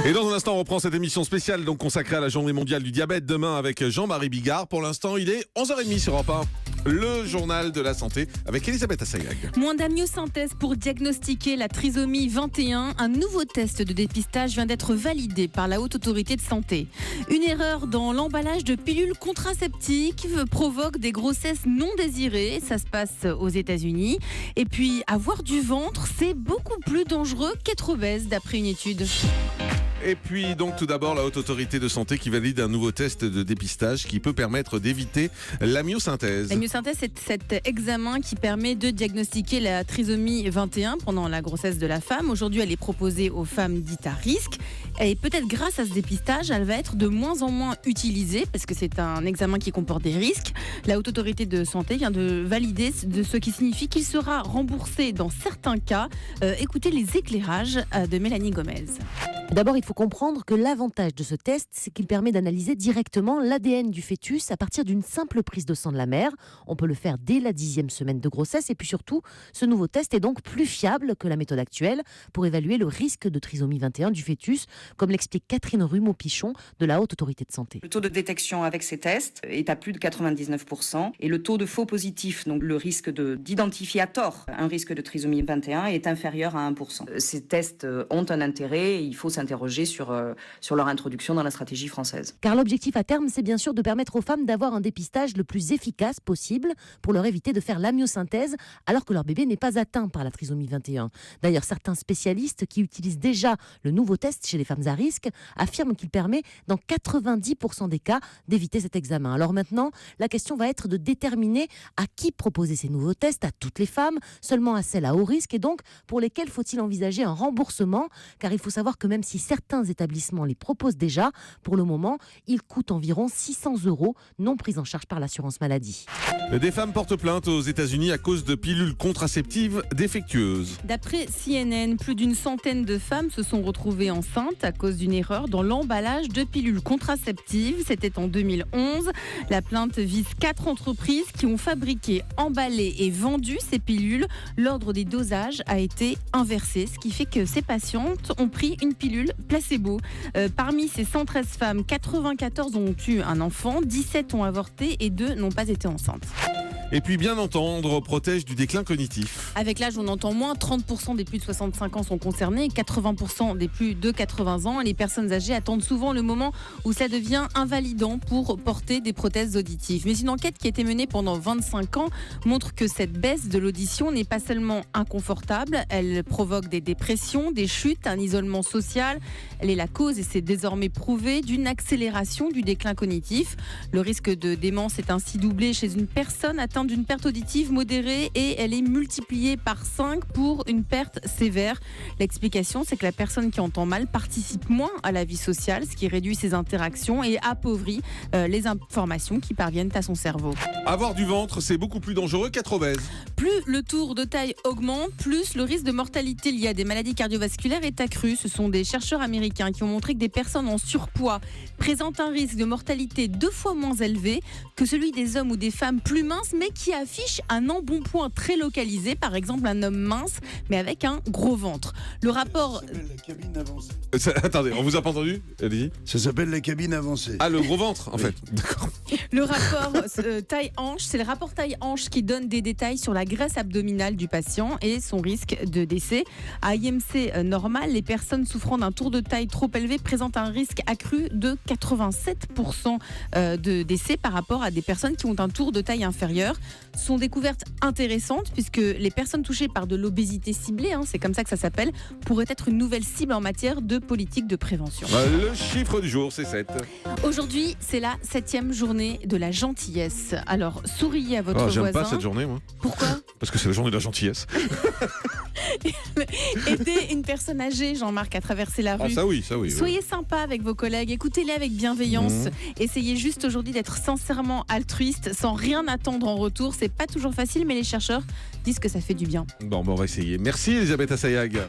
Et dans un instant, on reprend cette émission spéciale donc consacrée à la journée mondiale du diabète demain avec Jean-Marie Bigard. Pour l'instant, il est 11h30 sur Europe 1. Le journal de la santé avec Elisabeth Assayag. Moins d'amniosynthèse pour diagnostiquer la trisomie 21. Un nouveau test de dépistage vient d'être validé par la Haute Autorité de Santé. Une erreur dans l'emballage de pilules contraceptives provoque des grossesses non désirées. Ça se passe aux États-Unis. Et puis, avoir du ventre, c'est beaucoup plus dangereux qu'être obèse, d'après une étude. Et puis donc tout d'abord la Haute Autorité de Santé qui valide un nouveau test de dépistage qui peut permettre d'éviter l'amniosynthèse. L'amniosynthèse, c'est cet examen qui permet de diagnostiquer la trisomie 21 pendant la grossesse de la femme. Aujourd'hui, elle est proposée aux femmes dites à risque. Et peut-être grâce à ce dépistage, elle va être de moins en moins utilisée parce que c'est un examen qui comporte des risques. La Haute Autorité de Santé vient de valider ce qui signifie qu'il sera remboursé dans certains cas. Écoutez les éclairages de Mélanie Gomez. D'abord, il faut comprendre que l'avantage de ce test, c'est qu'il permet d'analyser directement l'ADN du fœtus à partir d'une simple prise de sang de la mère. On peut le faire dès la 10e semaine de grossesse. Et puis surtout, ce nouveau test est donc plus fiable que la méthode actuelle pour évaluer le risque de trisomie 21 du fœtus, comme l'explique Catherine Rumeau-Pichon de la Haute Autorité de Santé. Le taux de détection avec ces tests est à plus de 99% et le taux de faux positifs, donc le risque d'identifier à tort un risque de trisomie 21 est inférieur à 1%. Ces tests ont un intérêt et il faut s'interroger sur leur introduction dans la stratégie française. Car l'objectif à terme, c'est bien sûr de permettre aux femmes d'avoir un dépistage le plus efficace possible pour leur éviter de faire l'amniosynthèse alors que leur bébé n'est pas atteint par la trisomie 21. D'ailleurs, certains spécialistes qui utilisent déjà le nouveau test chez les femmes à risque affirment qu'il permet dans 90% des cas d'éviter cet examen. Alors maintenant, la question va être de déterminer à qui proposer ces nouveaux tests, à toutes les femmes, seulement à celles à haut risque et donc pour lesquelles faut-il envisager un remboursement, car il faut savoir que même si certains établissements les proposent déjà, pour le moment, ils coûtent environ 600 € non pris en charge par l'assurance maladie. Des femmes portent plainte aux États-Unis à cause de pilules contraceptives défectueuses. D'après CNN, plus d'une centaine de femmes se sont retrouvées enceintes à cause d'une erreur dans l'emballage de pilules contraceptives. C'était en 2011. La plainte vise 4 entreprises qui ont fabriqué, emballé et vendu ces pilules. L'ordre des dosages a été inversé, ce qui fait que ces patientes ont pris une pilule placebo. Parmi ces 113 femmes, 94 ont eu un enfant, 17 ont avorté et 2 n'ont pas été enceintes. Et puis bien entendre protège du déclin cognitif. Avec l'âge, on entend moins. 30% des plus de 65 ans sont concernés, 80% des plus de 80 ans. Et les personnes âgées attendent souvent le moment où ça devient invalidant pour porter des prothèses auditives. Mais une enquête qui a été menée pendant 25 ans montre que cette baisse de l'audition n'est pas seulement inconfortable, elle provoque des dépressions, des chutes, un isolement social. Elle est la cause, et c'est désormais prouvé, d'une accélération du déclin cognitif. Le risque de démence est ainsi doublé chez une personne atteinte d'une perte auditive modérée et elle est multipliée par 5 pour une perte sévère. L'explication, c'est que la personne qui entend mal participe moins à la vie sociale, ce qui réduit ses interactions et appauvrit les informations qui parviennent à son cerveau. Avoir du ventre, c'est beaucoup plus dangereux qu'être obèse. Plus le tour de taille augmente, plus le risque de mortalité lié à des maladies cardiovasculaires est accru. Ce sont des chercheurs américains qui ont montré que des personnes en surpoids présentent un risque de mortalité 2 fois moins élevé que celui des hommes ou des femmes plus minces, mais qui affichent un embonpoint très localisé. Par exemple, un homme mince, mais avec un gros ventre. Le rapport... Ça s'appelle la cabine avancée. Attendez, on vous a pas entendu ? Allez-y. Ça s'appelle la cabine avancée. Ah, le gros ventre, en Oui. fait. D'accord. Le rapport taille-hanche, c'est le rapport taille-hanche qui donne des détails sur la graisse abdominale du patient et son risque de décès. À IMC normal, les personnes souffrant d'un tour de taille trop élevé présentent un risque accru de 87% de décès par rapport à des personnes qui ont un tour de taille inférieur. Ce sont découvertes intéressantes puisque les personnes touchées par de l'obésité ciblée, c'est comme ça que ça s'appelle, pourraient être une nouvelle cible en matière de politique de prévention. Le chiffre du jour, c'est 7. Aujourd'hui, c'est la 7e journée de la gentillesse. Alors, souriez à votre voisin. J'aime pas cette journée, moi. Pourquoi ? Parce que c'est la journée de la gentillesse. Aidez une personne âgée, Jean-Marc, à traverser la rue. Ah, ça oui, ça oui. Soyez sympa avec vos collègues, écoutez-les avec bienveillance. Essayez juste aujourd'hui d'être sincèrement altruiste, sans rien attendre en retour. C'est pas toujours facile, mais les chercheurs disent que ça fait du bien. Bon, on va essayer. Merci Elisabeth Assayag.